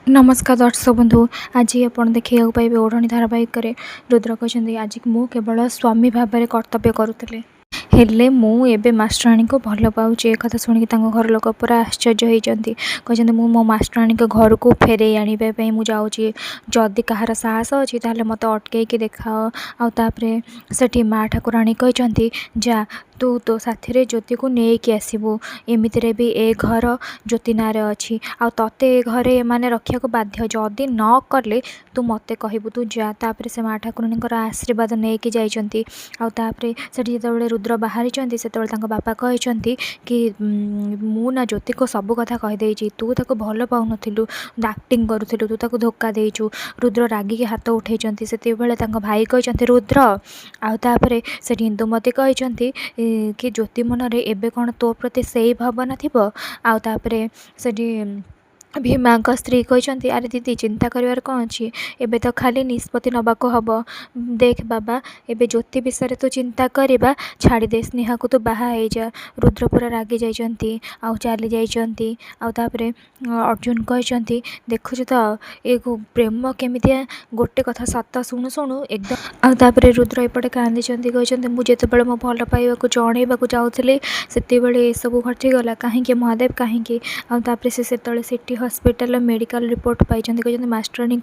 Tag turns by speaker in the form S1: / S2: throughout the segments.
S1: नमस्कार दर्शक बंधु। आज आप देखा पाइबे ओढ़णी धारावाहिक रुद्र कहते आज मु केवल स्वामी भाव में कर्तव्य करुले हेले मु एबे मास्टराणी को भल पाऊँ एक कथा शुणिक घर लोक पूरा आश्चर्य होती कहते मु मो मास्टराणी को घर को फेरे आने मुझे जाऊँगी जदि कहार साहस अच्छी ताले मत अटकई देखाओ आउे से माँ ठाकुराणी कहते जा तू तो साथी रे ज्योति को लेकिन आसबू एमितिरे भी ए घर ज्योति ना अच्छी आते घरे माने रखा को बाध्य जदि न कले तू मत कहबू तू जा तापर से माँ ठाकुराणी आशीर्वाद नहीं जाइंट आउे से जो रुद्र बाहरी से बापा कहते कि मु ना ज्योति को सब कथा कहीदे तू ताको भल पाऊन आक्टिंग करूँ तू ताको धोखा देचु। रुद्र रागिकी हाथ उठे से भाई कहते रुद्र आउे से इंदुमती कहते कि ज्योति मनरे एबे कौन तो प्रति से भावना थी आउे से भीमा स्त्री कहते अरे दीदी चिंता कर कौन अच्छी एबे तो खाली निष्पत्ति नबाक हम देख बाबा एबे ज्योति विषय तो चिंता करवा छाड़दे स्नेहा को तो बाहा जा। रुद्र पूरा रागी जाइंट चली जाइंट आउे अर्जुन कहते देखुच तो ये प्रेम केमितिया गोटे कथा सत शुणु शुणु एकदम आउे रुद्र एपटे कांदी कहते मुझे जो मो भल पाइबा जनइबा जाऊँगी से सब घटीगला कहीं महादेव कहीं आउे से हॉस्पिटल मेडिकल रिपोर्ट पाई कहते मास्टराणी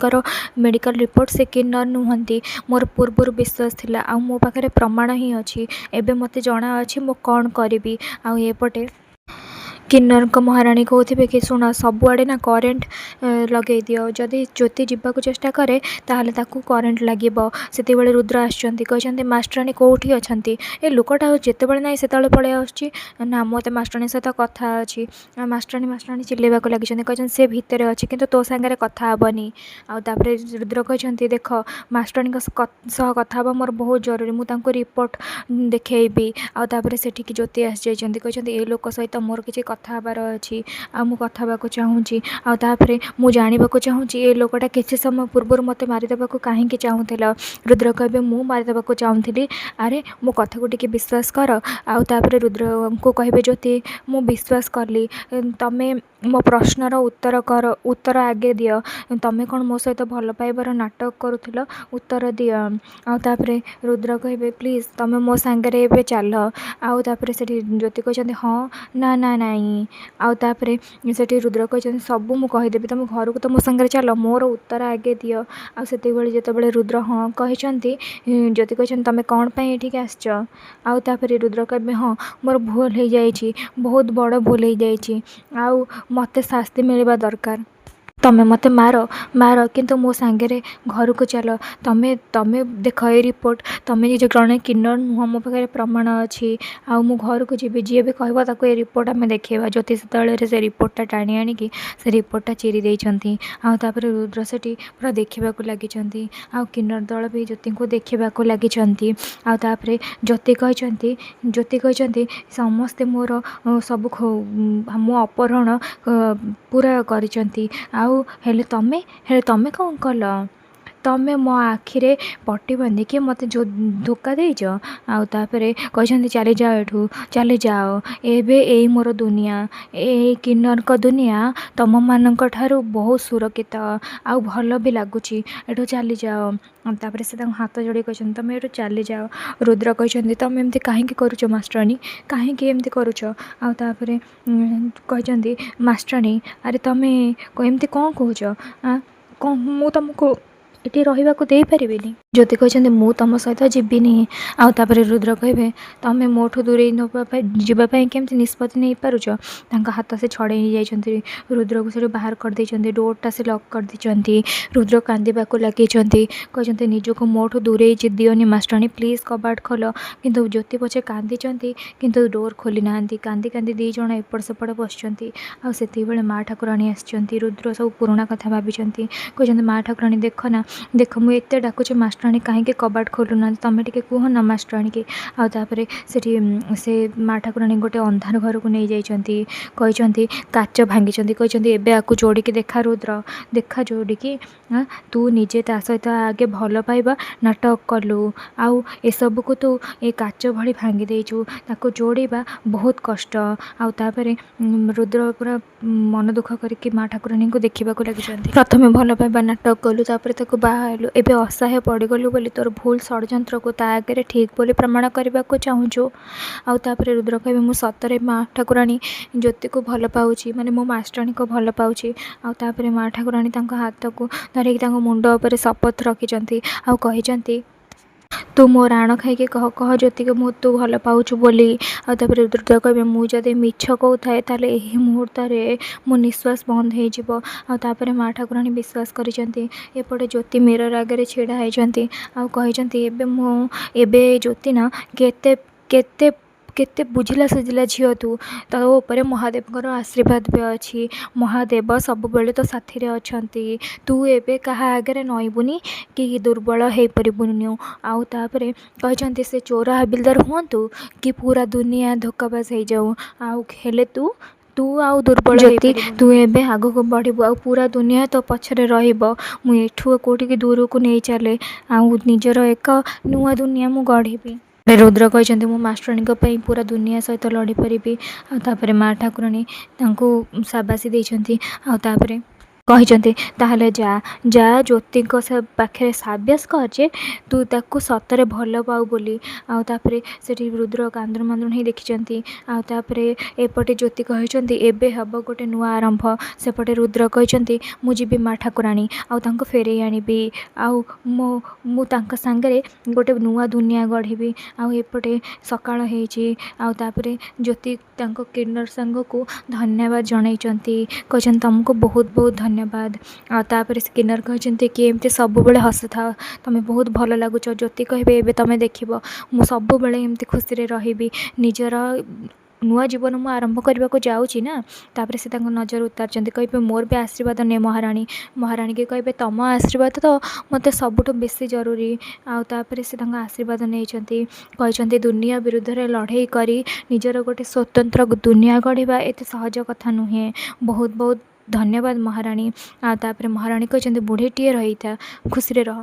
S1: मेडिकल रिपोर्ट से किन्नर नुहंती मोर पूर्व विश्वास थिला आ मो पाखे प्रमाण ही अच्छी एबे मते जना अच्छी मो कौन करी आएपटे किन्नर महाराणी कहते कि शुण सबुआड़े ना करेन्ट लगे दियो जदि ज्योति जावाक चेष्टा करे ताहले ताकू करेन्ट लगे से रुद्र आसते मास्टराणी कौटी अच्छा ए लोकटा जिते बड़े ना से पलि आसुच्छी ना मत मास्टराणी सहित कथा अच्छी मास्टराणी मास्टराणी चिल्लेबाक लगी कहते से भितर अच्छी किंतु तो सांगे कथा हेनी आउे रुद्र कहते देख मास्टराणी सह कथा मोर बहुत जरूरी मुझे रिपोर्ट देखी आउे से ज्योति आसी जाइए कहते ए लोक सहित मोर किसी कथा हबार अच्छी आउ कथा चाहूँगी आउे मु जानवा चाहूँगी ये लोकटा किसी समय पूर्व मत मारिदेवा कहीं चाहूला रुद्र कहे मु मारिदेवा चाहूली अरे मो कथा को टिके विश्वास कर आउे रुद्र को कहे ज्योति मु विश्वास कली तमें मो प्रश्नर उत्तर आगे दियो तमें कौन मो सहित भल पाइबार नाटक करुल उत्तर दियो आउे रुद्र कहे प्लीज तमें मो सांगे चल आउे से ज्योति कहते हाँ ना ना नाई आउे से रुद्र कहते सब मुझे कहीदेवी तुम घर को तो मो सांगे चल मोर उत्तर आगे दियो आते जो रुद्र हाँ कहते ज्योति कहते तुम कौन ये आसपे रुद्र कहे हाँ मोर भूल हो जाए बहुत बड़ भूल हो जाए आउ मते शास्ति मिलवा दरकार तमें मत मार मार किंतु मो सांगे घर को चल तमें तमें देख ये रिपोर्ट तमें जो जड़े किन्नर नुह मो पाखे प्रमाण अच्छी आउ मु घर को जी जी भी कह ये रिपोर्ट आम देखा ज्योति से रिपोर्टा टाणी आणिकी से रिपोर्टा चिरी देती आउे रुद्र से पूरा देखा लगी किन्नर दल भी ज्योति को देखा लगी आउे ज्योति कहते समस्ते मोर सब मो अपहरण पूरा कर हेले तमें कौन कल तमें मो आखिरे पट्टी बांधिकी मत जो धोखा देच आउे कहते चली जाओ एठू चली जाओ एबे ए मोर दुनिया ए किन्नर का दुनिया तम मान ठारू बहुत सुरक्षित आउ भल भी लगुच एठू चली जाओ तापर से हाथ जोड़ी कहते तुम ये चली जाओ रुद्र कहते तुम एमती कहीं करुच मास्टराणी कहीं एमती करुच आउे कहते मास्टराणी अरे तुम्हें एमती कौन कह कौन मु तुमको ये रही दे पारिनी ज्योति कहते मु तुम सहित जीविनी आउे रुद्र कहे तुम्हें मोठू दूरे जावाई केमती निष्पत्ति नहीं पारुच हाथ से छड़े जाइए रुद्र को से बाहर कर देते डोरटा से लक कर देते रुद्र कांदीबाक लगे कहते निजक मोठू दूरे दियोनी मास्टराणी प्लीज कबाट खोल किंतु ज्योति पछे कांदी किंतु डोर खोली ना कांदी कांदी दी जण एपट सेपट बसुँच आते माँ ठाकुराणी आसुँच रुद्र सब पुराणा कथा भावी कहते माँ ठाकुराणी देख ना ଦେଖ ମୁଁ ଏତେ ଡାକୁଛି ମାଷ୍ଟରାଣୀ କାହିଁକି କବାଟ ଖୋଲୁନାହାନ୍ତି, ତମେ ଟିକେ କୁହ ନା ମାଷ୍ଟରାଣୀକି। ଆଉ ତାପରେ ସେଠି ସେ ମା ଠାକୁରାଣୀ ଗୋଟେ ଅନ୍ଧାର ଘରକୁ ନେଇଯାଇଛନ୍ତି, କହିଛନ୍ତି କାଚ ଭାଙ୍ଗିଛନ୍ତି, କହିଛନ୍ତି ଏବେ ଆକୁ ଯୋଡ଼ିକି ଦେଖା ରୁଦ୍ର, ଦେଖା ଯୋଡ଼ିକି। ତୁ ନିଜେ ତା ସହିତ ଆଗେ ଭଲ ପାଇବା ନାଟକ କଲୁ, ଆଉ ଏସବୁକୁ ତୁ ଏ କାଚ ଭଳି ଭାଙ୍ଗି ଦେଇଛୁ, ତାକୁ ଯୋଡ଼ିବା ବହୁତ କଷ୍ଟ। ଆଉ ତାପରେ ରୁଦ୍ର ପୁରା ମନ ଦୁଃଖ କରିକି ମା ଠାକୁରାଣୀଙ୍କୁ ଦେଖିବାକୁ ଲାଗିଛନ୍ତି। ପ୍ରଥମେ ଭଲ ପାଇବା ନାଟକ କଲୁ, ତାପରେ ତାକୁ ବାହା ହେଲୁ, ଏବେ ଅସହାୟ ପଡ଼ିଗଲୁ ବୋଲି ତୋର ଭୁଲ ଷଡ଼ଯନ୍ତ୍ରକୁ ତା ଆଗରେ ଠିକ୍ ବୋଲି ପ୍ରମାଣ କରିବାକୁ ଚାହୁଁଛୁ। ଆଉ ତାପରେ ରୁଦ୍ର କହିବେ ମୁଁ ସତରେ ମା ଠାକୁରାଣୀ ଜ୍ୟୋତିକୁ ଭଲ ପାଉଛି, ମାନେ ମୋ ମାଷ୍ଟରାଣୀକୁ ଭଲ ପାଉଛି। ଆଉ ତାପରେ ମା ଠାକୁରାଣୀ ତାଙ୍କ ହାତକୁ ଧରିକି ତାଙ୍କ ମୁଣ୍ଡ ଉପରେ ଶପଥ ରଖିଛନ୍ତି, ଆଉ କହିଛନ୍ତି ତୁ ମୋ ରାଣ ଖାଇକି କହ, କହ ଜ୍ୟୋତିକୁ ତୁ ଭଲ ପାଉଛୁ ବୋଲି। ଆଉ ତାପରେ ରୁଦ୍ର କହିବେ ମୁଁ ଯଦି ମିଛ କହୁଥାଏ ତାହେଲେ ଏହି ମୁହୂର୍ତ୍ତରେ ମୋ ନିଶ୍ୱାସ ବନ୍ଦ ହେଇଯିବ। ଆଉ ତାପରେ ମା ଠାକୁରାଣୀ ବିଶ୍ୱାସ କରିଛନ୍ତି। ଏପଟେ ଜ୍ୟୋତି ମିରର ଆଗରେ ଛିଡ଼ା ହେଇଛନ୍ତି, ଆଉ କହିଛନ୍ତି ଏବେ ଜ୍ୟୋତି ନା କେତେ କେତେ କେତେ ବୁଝିଲା ସୁଝିଲା ଝିଅ ତୁ, ତୋ ଉପରେ ମହାଦେବଙ୍କର ଆଶୀର୍ବାଦ ବି ଅଛି, ମହାଦେବ ସବୁବେଳେ ତୋ ସାଥିରେ ଅଛନ୍ତି, ତୁ ଏବେ କାହା ଆଗରେ ନଇବୁନି କି ଦୁର୍ବଳ ହେଇପାରିବୁନି। ଆଉ ତାପରେ କହିଛନ୍ତି ସେ ଚୋର ହାବିଲଦାର ହୁଅନ୍ତୁ କି ପୁରା ଦୁନିଆ ଧୋକାବାଜ ହେଇଯାଉ, ଆଉ ହେଲେ ତୁ ଆଉ ଦୁର୍ବଳ ହେଇପାରିବୁନି। ତୁ ଏବେ ଆଗକୁ ବଢ଼ିବୁ, ଆଉ ପୁରା ଦୁନିଆ ତୋ ପଛରେ ରହିବ। ମୁଁ ଏଠୁ କେଉଁଠିକି ଦୂରକୁ ନେଇ ଚାଲେ, ଆଉ ନିଜର ଏକ ନୂଆ ଦୁନିଆ ମୁଁ ଗଢ଼ିବି। ରୁଦ୍ର କହିଛନ୍ତି ମୁଁ ମାଷ୍ଟରାଣୀଙ୍କ ପାଇଁ ପୁରା ଦୁନିଆ ସହିତ ଲଢ଼ିପାରିବି। ଆଉ ତାପରେ ମା ଠାକୁରାଣୀ ତାଙ୍କୁ ସାବାସୀ ଦେଇଛନ୍ତି। ଆଉ ତାପରେ କହିଛନ୍ତି ତାହେଲେ ଯା ଜ୍ୟୋତିଙ୍କ ପାଖରେ ସାବ୍ୟସ୍ତ କର ଯେ ତୁ ତାକୁ ସତରେ ଭଲ ପାଉ ବୋଲି। ଆଉ ତାପରେ ସେଠି ରୁଦ୍ର କାନ୍ଦୁଣୁ ମାନ୍ଦୁଣୁ ହେଇ ଦେଖିଛନ୍ତି। ଆଉ ତାପରେ ଏପଟେ ଜ୍ୟୋତି କହିଛନ୍ତି ଏବେ ହେବ ଗୋଟେ ନୂଆ ଆରମ୍ଭ। ସେପଟେ ରୁଦ୍ର କହିଛନ୍ତି ମୁଁ ଯିବି ମା ଠାକୁରାଣୀ, ଆଉ ତାଙ୍କୁ ଫେରେଇ ଆଣିବି, ଆଉ ମୁଁ ତାଙ୍କ ସାଙ୍ଗରେ ଗୋଟେ ନୂଆ ଦୁନିଆ ଗଢ଼ିବି। ଆଉ ଏପଟେ ସକାଳ ହେଇଛି। ଆଉ ତାପରେ ଜ୍ୟୋତି ତାଙ୍କ କିନ୍ନର ସାଙ୍ଗକୁ ଧନ୍ୟବାଦ ଜଣାଇଛନ୍ତି, କହିଛନ୍ତି ତୁମକୁ ବହୁତ ବହୁତ ଧନ୍ୟବାଦ। ଆଉ ତାପରେ ସେ କିନ୍ନର କହିଛନ୍ତି କି ଏମିତି ସବୁବେଳେ ହସୁଥାଅ, ତୁମେ ବହୁତ ଭଲ ଲାଗୁଛ। ଜ୍ୟୋତି କହିବେ ଏବେ ତୁମେ ଦେଖିବ ମୁଁ ସବୁବେଳେ ଏମିତି ଖୁସିରେ ରହିବି, ନିଜର ନୂଆ ଜୀବନ ମୁଁ ଆରମ୍ଭ କରିବାକୁ ଯାଉଛି ନା। ତାପରେ ସେ ତାଙ୍କ ନଜର ଉତାରିଛନ୍ତି, କହିବେ ମୋର ବି ଆଶୀର୍ବାଦ ନେ ମହାରାଣୀ। ମହାରାଣୀକି କହିବେ ତମ ଆଶୀର୍ବାଦ ତ ମୋତେ ସବୁଠୁ ବେଶୀ ଜରୁରୀ। ଆଉ ତାପରେ ସେ ତାଙ୍କ ଆଶୀର୍ବାଦ ନେଇଛନ୍ତି, କହିଛନ୍ତି ଦୁନିଆ ବିରୁଦ୍ଧରେ ଲଢ଼େଇ କରି ନିଜର ଗୋଟେ ସ୍ୱତନ୍ତ୍ର ଦୁନିଆ ଗଢ଼ିବା ଏତେ ସହଜ କଥା ନୁହେଁ, ବହୁତ ବହୁତ ଧନ୍ୟବାଦ ମହାରାଣୀ। ଆଉ ତାପରେ ମହାରାଣୀ କହିଛନ୍ତି ବୁଢ଼ୀଟିଏ ରହିଥା, ଖୁସିରେ ରହ।